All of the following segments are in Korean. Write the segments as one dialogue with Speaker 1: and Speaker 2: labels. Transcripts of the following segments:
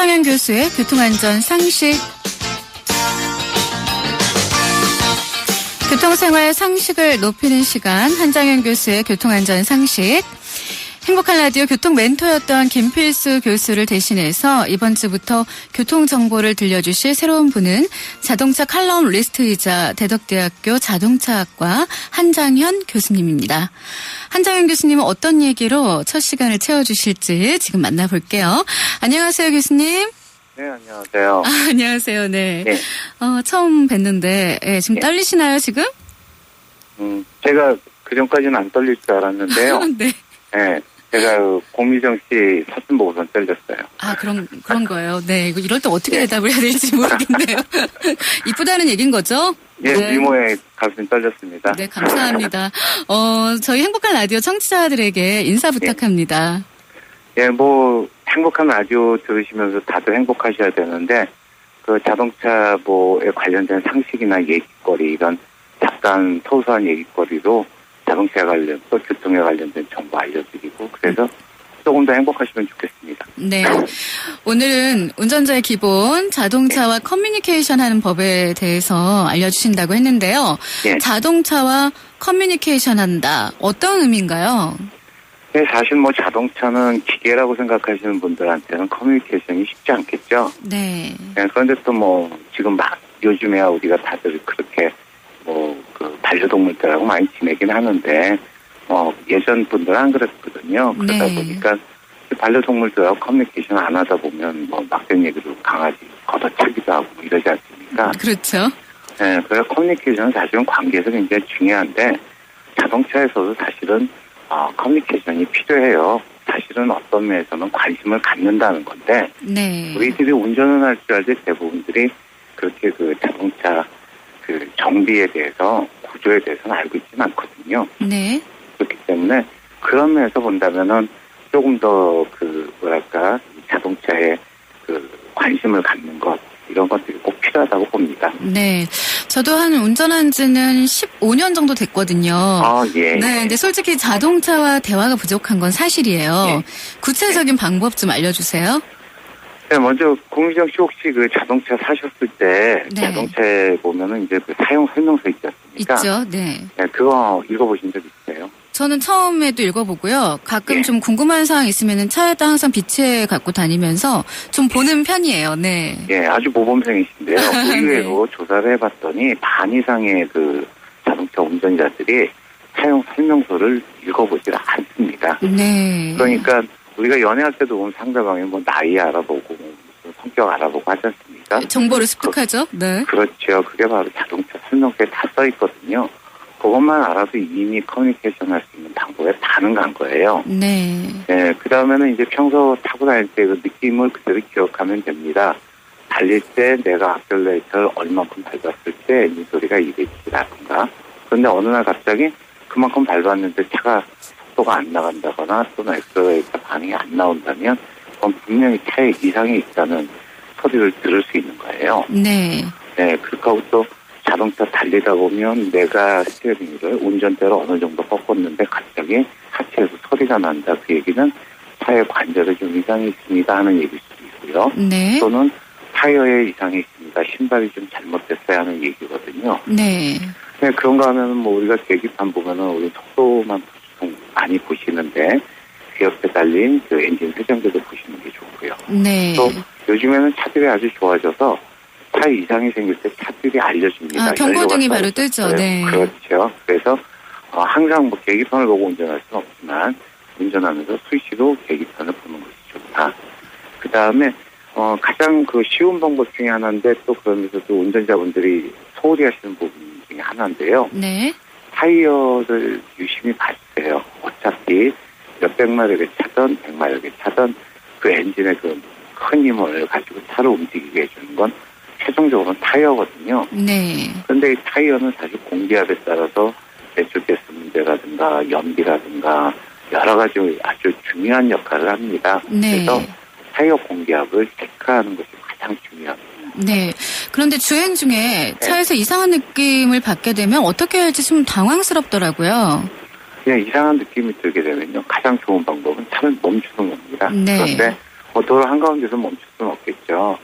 Speaker 1: 한장현 교수의 교통안전 상식. 교통생활 상식을 높이는 시간, 한장현 교수의 교통안전 상식. 행복한 라디오 교통 멘토였던 김필수 교수를 대신해서 이번 주부터 교통정보를 들려주실 새로운 분은 자동차 칼럼 리스트이자 대덕대학교 자동차학과 한장현 교수님입니다. 한장현 교수님은 어떤 얘기로 첫 시간을 채워주실지 지금 만나볼게요. 안녕하세요, 교수님.
Speaker 2: 네, 안녕하세요.
Speaker 1: 안녕하세요. 네.
Speaker 2: 네.
Speaker 1: 처음 뵀는데, 지금
Speaker 2: 네.
Speaker 1: 떨리시나요, 지금?
Speaker 2: 제가 그전까지는 안 떨릴 줄 알았는데요.
Speaker 1: 네.
Speaker 2: 네. 제가 고미정 씨 사진 보고선 떨렸어요.
Speaker 1: 아, 그런 거예요. 네. 이럴 때 어떻게 대답을 해야 될지 모르겠네요. 이쁘다는 얘기인 거죠?
Speaker 2: 예,
Speaker 1: 네.
Speaker 2: 미모에 가슴이 떨렸습니다.
Speaker 1: 네, 감사합니다. 저희 행복한 라디오 청취자들에게 인사 부탁합니다.
Speaker 2: 예, 행복한 라디오 들으시면서 다들 행복하셔야 되는데, 자동차 에 관련된 상식이나 얘기거리, 이런 잠깐 소소한 얘기거리로 자동차에 관련, 또 교통에 관련된 정보 알려드리고, 그래서 조금 더 행복하시면 좋겠습니다.
Speaker 1: 네. 오늘은 운전자의 기본, 자동차와 커뮤니케이션 하는 법에 대해서 알려주신다고 했는데요.
Speaker 2: 예.
Speaker 1: 자동차와 커뮤니케이션 한다. 어떤 의미인가요?
Speaker 2: 네, 사실 자동차는 기계라고 생각하시는 분들한테는 커뮤니케이션이 쉽지 않겠죠.
Speaker 1: 네.
Speaker 2: 네, 그런데 또 지금 요즘에야 우리가 다들 그렇게 반려동물들하고 많이 지내긴 하는데, 예전 분들은 안 그랬거든요. 그러다
Speaker 1: 네.
Speaker 2: 보니까 반려동물들하고 커뮤니케이션 안 하다 보면 막된 얘기로 강아지 걷어차기도 하고 이러지 않습니까?
Speaker 1: 그렇죠.
Speaker 2: 네, 그래서 커뮤니케이션은 사실은 관계에서 굉장히 중요한데, 자동차에서도 사실은 커뮤니케이션이 필요해요. 사실은 어떤 면에서는 관심을 갖는다는 건데,
Speaker 1: 네.
Speaker 2: 우리들이 운전을 할 줄 알지 대부분들이 그렇게 자동차 정비에 대해서, 구조에 대해서는 알고 있지는 않거든요.
Speaker 1: 네.
Speaker 2: 그렇기 때문에 그런 면에서 본다면은 조금 더 자동차에 관심을 갖는 것, 이런 것들이 꼭 필요하다고 봅니다.
Speaker 1: 네. 저도 운전한 지는 15년 정도 됐거든요.
Speaker 2: 예.
Speaker 1: 네. 근데 솔직히 자동차와 대화가 부족한 건 사실이에요.
Speaker 2: 예.
Speaker 1: 구체적인 방법 좀 알려주세요.
Speaker 2: 네, 먼저 공미정 씨 혹시 자동차 사셨을 때
Speaker 1: 네.
Speaker 2: 자동차에 보면은 이제 사용 설명서 있지 않습니까?
Speaker 1: 있죠. 네.
Speaker 2: 네, 그거 읽어보신 적 있으세요?
Speaker 1: 저는 처음에도 읽어보고요. 가끔
Speaker 2: 예.
Speaker 1: 좀 궁금한 사항 있으면은 차에다 항상 비치해 갖고 다니면서 좀 보는 편이에요. 네.
Speaker 2: 예, 아주 모범생이신데요. 의외로 조사를 해봤더니 반 이상의 자동차 운전자들이 사용 설명서를 읽어보질 않습니다.
Speaker 1: 네.
Speaker 2: 그러니까 우리가 연애할 때도 보면 상대방의 나이 알아보고 성격 알아보고 하지 않습니까?
Speaker 1: 정보를 습득하죠. 네.
Speaker 2: 그렇죠. 그게 바로 자동차 설명서에 다 써 있거든요. 그것만 알아도 이미 커뮤니케이션 할 수 있는 방법에 가능한 거예요.
Speaker 1: 네.
Speaker 2: 네, 그 다음에는 이제 평소 타고 다닐 때 느낌을 그대로 기억하면 됩니다. 달릴 때 내가 악셀레이터를 얼마큼 밟았을 때 엔진 소리가 이랬지라든가. 그런데 어느 날 갑자기 그만큼 밟았는데 차가 속도가 안 나간다거나 또는 액셀레이터 반응이 안 나온다면 그건 분명히 차에 이상이 있다는 소리를 들을 수 있는 거예요.
Speaker 1: 네.
Speaker 2: 네, 그렇고 또 자동차 달리다 보면 내가 스티어링을 운전대로 어느 정도 꺾었는데 갑자기 하체에서 소리가 난다. 그 얘기는 차의 관절에 좀 이상이 있습니다 하는 얘기일 수도 있고요.
Speaker 1: 네.
Speaker 2: 또는 타이어에 이상이 있습니다. 신발이 좀 잘못됐어야 하는 얘기거든요.
Speaker 1: 네.
Speaker 2: 네, 그런가 하면 우리가 계기판 보면은 우리 속도만 많이 보시는데 그 옆에 달린 엔진 회전기도 보시는 게 좋고요.
Speaker 1: 네.
Speaker 2: 또 요즘에는 차들이 아주 좋아져서 차에 이상이 생길 때 차들이 알려줍니다.
Speaker 1: 경고등이 바로 뜨죠. 네.
Speaker 2: 그렇죠. 그래서 항상 계기판을 보고 운전할 수는 없지만 운전하면서 수시로 계기판을 보는 것이 좋다. 그 다음에 가장 쉬운 방법 중에 하나인데 또 그러면서도 운전자분들이 소홀히 하시는 부분 중에 하나인데요.
Speaker 1: 네.
Speaker 2: 타이어를 유심히 봐주세요. 어차피 몇백마력의 차든 100마력의 차든 그 엔진의 큰 힘을 가지고 차를 움직이게 해주는 건 최종적으로는 타이어거든요.
Speaker 1: 네.
Speaker 2: 그런데 이 타이어는 사실 공기압에 따라서 배출가스 문제라든가 연비라든가 여러 가지 아주 중요한 역할을 합니다.
Speaker 1: 네.
Speaker 2: 그래서 타이어 공기압을 체크하는 것이 가장 중요합니다.
Speaker 1: 네. 그런데 주행 중에 차에서 이상한 느낌을 받게 되면 어떻게 해야 할지 좀 당황스럽더라고요.
Speaker 2: 그냥 이상한 느낌이 들게 되면요. 가장 좋은 방법은 차를 멈추는 겁니다.
Speaker 1: 네.
Speaker 2: 그런데 도로 한가운데서 멈출 수는 없겠죠.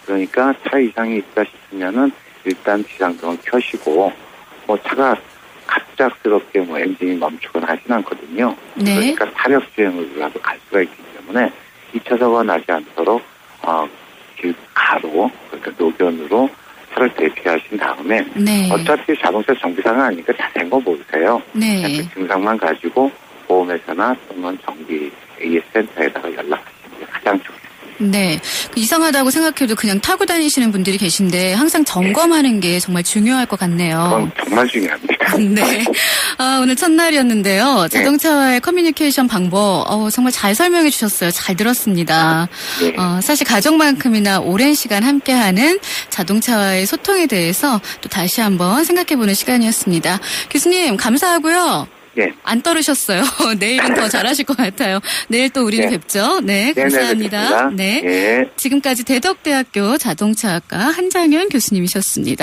Speaker 2: 그러니까 차 이상이 있다 싶으면은 일단 비상등을 켜시고 뭐 차가 갑작스럽게 뭐 엔진이 멈추거나 하진 않거든요.
Speaker 1: 네.
Speaker 2: 그러니까 타력 주행으로라도 갈 수가 있기 때문에 2차 사고가 나지 않도록 길 가로 그러니까 노변으로 차를 대피하신 다음에
Speaker 1: 네.
Speaker 2: 어차피 자동차 정비사가 아니니까 자세한 거 모르세요.
Speaker 1: 네.
Speaker 2: 그냥 그 증상만 가지고 보험회사나 또는 정비 AS 센터에다가 연락하시는 게 가장 좋습니다.
Speaker 1: 네. 이상하다고 생각해도 그냥 타고 다니시는 분들이 계신데 항상 점검하는 게 정말 중요할 것 같네요.
Speaker 2: 그건 정말 중요합니다.
Speaker 1: 네. 오늘 첫날이었는데요. 자동차와의 커뮤니케이션 방법, 정말 잘 설명해 주셨어요. 잘 들었습니다.
Speaker 2: 네.
Speaker 1: 사실 가족만큼이나 오랜 시간 함께하는 자동차와의 소통에 대해서 또 다시 한번 생각해보는 시간이었습니다. 교수님, 감사하고요.
Speaker 2: 네.
Speaker 1: 안 떨으셨어요. 내일은 더 잘하실 것 같아요. 내일 또 우리는
Speaker 2: 네.
Speaker 1: 뵙죠. 네, 감사합니다.
Speaker 2: 네.
Speaker 1: 네. 지금까지 대덕대학교 자동차학과 한장현 교수님이셨습니다.